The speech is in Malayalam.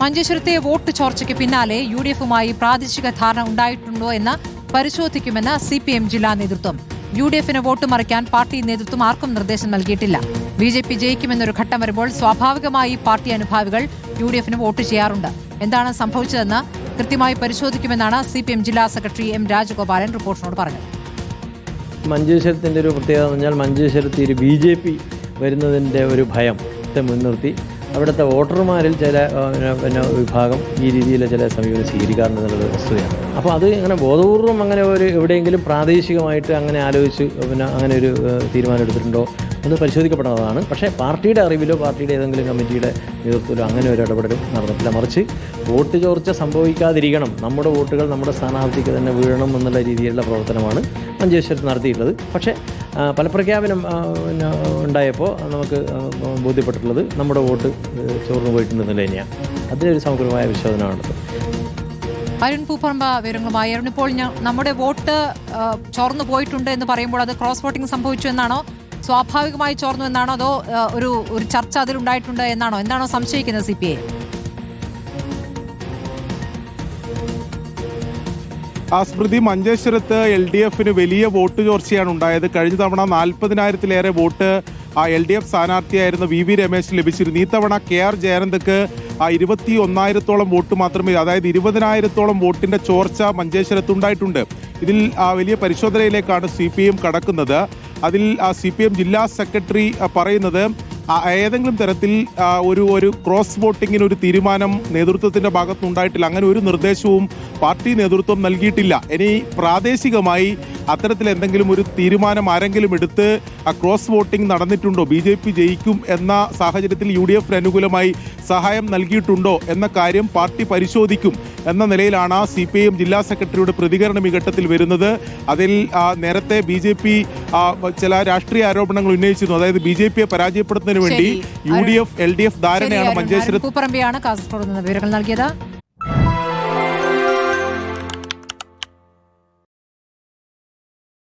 മഞ്ചേശ്വരത്തെ വോട്ട് ചോർച്ചയ്ക്ക് പിന്നാലെ UDF-മായി പ്രാദേശിക ധാരണ ഉണ്ടായിട്ടുണ്ടോ എന്ന് പരിശോധിക്കുമെന്ന് CPM ജില്ലാ നേതൃത്വം. UDF-ന് വോട്ട് മറിക്കാൻ പാർട്ടി നേതൃത്വം ആർക്കും നിർദ്ദേശം നൽകിയിട്ടില്ല. BJP ജയിക്കുമെന്നൊരു ഘട്ടം വരുമ്പോൾ സ്വാഭാവികമായി പാർട്ടി അനുഭാവികൾ UDF-ന് വോട്ട് ചെയ്യാറുണ്ട്. എന്താണ് സംഭവിച്ചതെന്ന് കൃത്യമായി പരിശോധിക്കുമെന്നാണ് CPM ജില്ലാ സെക്രട്ടറി M. രാജഗോപാലൻ റിപ്പോർട്ടറിനോട് പറഞ്ഞത്. മഞ്ചേശ്വരത്തിൻ്റെ ഒരു പ്രത്യേകത എന്ന് പറഞ്ഞാൽ മഞ്ചേശ്വരത്ത് ഒരു BJP വരുന്നതിൻ്റെ ഒരു ഭയത്തെ മുൻനിർത്തി അവിടുത്തെ വോട്ടർമാരിൽ ചില വിഭാഗം ഈ രീതിയിലെ ചില സമീപനം സ്വീകരിക്കാറുണ്ടെന്നുള്ളത് വസ്തുതയാണ്. അപ്പോൾ അത് അങ്ങനെ ബോധപൂർവം അങ്ങനെ ഒരു എവിടെയെങ്കിലും പ്രാദേശികമായിട്ട് അങ്ങനെ ആലോചിച്ച് അങ്ങനെ ഒരു തീരുമാനം എടുത്തിട്ടുണ്ടോ എന്ന് പരിശോധിക്കപ്പെടുന്നതാണ്. പക്ഷേ പാർട്ടിയുടെ അറിവിലോ പാർട്ടിയുടെ ഏതെങ്കിലും കമ്മിറ്റിയുടെ നേതൃത്വത്തിലോ അങ്ങനെ ഒരു ഇടപെടലും നടന്നിട്ടില്ല. മറിച്ച് വോട്ട് ചോർച്ച സംഭവിക്കാതിരിക്കണം, നമ്മുടെ വോട്ടുകൾ നമ്മുടെ സ്ഥാനാർത്ഥിക്ക് തന്നെ വീഴണം എന്നുള്ള രീതിയിലുള്ള പ്രവർത്തനമാണ് മഞ്ചേശ്വരത്ത് നടത്തിയിട്ടുള്ളത്. പക്ഷേ ഫലപ്രഖ്യാപനം ഉണ്ടായപ്പോൾ നമുക്ക് ബോധ്യപ്പെട്ടിട്ടുള്ളത് നമ്മുടെ വോട്ട് ചോർന്നു പോയിട്ടുണ്ടെന്നില്ല തന്നെയാണ്. അതിലൊരു സമഗ്രമായ വിശോധനയാണത്. അരുൺ പൂപ്പറമ്പ വിവരങ്ങളുമായി. അരുൺ, ഇപ്പോൾ നമ്മുടെ വോട്ട് ചോർന്നു പോയിട്ടുണ്ട് എന്ന് പറയുമ്പോൾ അത് ക്രോസ് വോട്ടിംഗ് സംഭവിച്ചു എന്നാണോ, സ്വാഭാവികമായി ചോർന്നു എന്നാണോ, അതോ ഒരു ചർച്ച അതിലുണ്ടായിട്ടുണ്ട് എന്നാണോ, എന്താണോ സംശയിക്കുന്നത് CPI? സ്മൃതി, മഞ്ചേശ്വരത്ത് LDF-ന് വലിയ വോട്ട് ചോർച്ചയാണ് ഉണ്ടായത്. കഴിഞ്ഞ തവണ 40,000-ലേറെ വോട്ട് LDF സ്ഥാനാർത്ഥിയായിരുന്ന VV രമേശ് ലഭിച്ചിരുന്നു. ഈ തവണ KR ജയനന്ദക്ക് 21,000-ഓളം വോട്ട് മാത്രമേ, അതായത് 20,000-ഓളം വോട്ടിന്റെ ചോർച്ച മഞ്ചേശ്വരത്തുണ്ടായിട്ടുണ്ട്. ഇതിൽ വലിയ പരിശോധനയിലേക്കാണ് CPM കടക്കുന്നത്. അതിൽ CPM ജില്ലാ സെക്രട്ടറി പറയുന്നത് ഏതെങ്കിലും തരത്തിൽ ഒരു ക്രോസ് വോട്ടിങ്ങിന് ഒരു തീരുമാനം നേതൃത്വത്തിന്റെ ഭാഗത്തുനിന്നുണ്ടായിട്ടില്ല. അങ്ങനെ ഒരു നിർദ്ദേശവും പാർട്ടി നേതൃത്വം നൽകിയിട്ടില്ല. ഇനി പ്രാദേശികമായി അത്തരത്തിൽ എന്തെങ്കിലും ഒരു തീരുമാനം ആരെങ്കിലും എടുത്ത് ക്രോസ് വോട്ടിംഗ് നടന്നിട്ടുണ്ടോ, BJP ജയിക്കും എന്ന സാഹചര്യത്തിൽ UDF-ന് അനുകൂലമായി സഹായം നൽകിയിട്ടുണ്ടോ എന്ന കാര്യം പാർട്ടി പരിശോധിക്കും എന്ന നിലയിലാണ് CPM ജില്ലാ സെക്രട്ടറിയുടെ പ്രതികരണം ഈ ഘട്ടത്തിൽ വരുന്നത്. അതിൽ നേരത്തെ BJP ചില രാഷ്ട്രീയ ആരോപണങ്ങൾ ഉന്നയിച്ചിരുന്നു. അതായത് BJP-യെ പരാജയപ്പെടുത്തുന്നതിന് വേണ്ടി UDF LDF ധാരണയാണ് മഞ്ചേശ്വരത്ത്. പൂപ്പറമ്പയാണ് കാസർഗോഡ് നിന്ന് വിവരങ്ങൾ നൽകിയത്.